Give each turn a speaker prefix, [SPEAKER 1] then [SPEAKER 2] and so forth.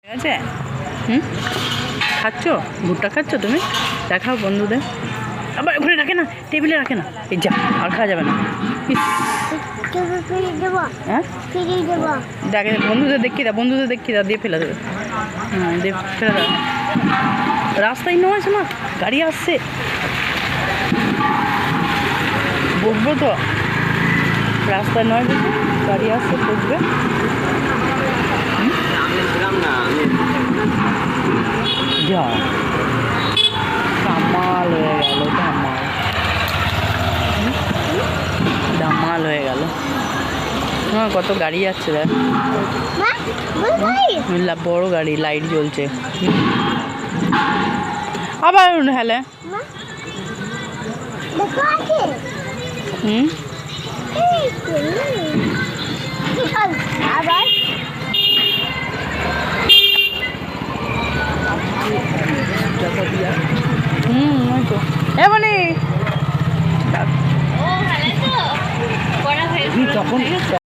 [SPEAKER 1] ঠিক আছে। খাচ্ছ ভুট্টা খাচ্ছ তুমি? দেখাও বন্ধুদের। আবার ওখানে রাখে না, টেবিলে রাখে না। এই যা, আর খাওয়া যাবে না। হ্যাঁ দেখে বন্ধুদের দেখিয়ে দাও, বন্ধুদের দেখিয়ে দাও, দিয়ে ফেলে দেবে। হ্যাঁ দিয়ে ফেলে দাও। রাস্তায় নয় শোনা, গাড়ি আসছে, বসবো তো। রাস্তায় নয় বসে, গাড়ি আসছে, বসবে। যা ধামাল হয়ে গেল, ধামাল হয়ে গেল। হ্যাঁ কত গাড়ি যাচ্ছে দেখ, বড় গাড়ি, লাইট জ্বলছে। আবার হেলে
[SPEAKER 2] আবার
[SPEAKER 1] তখন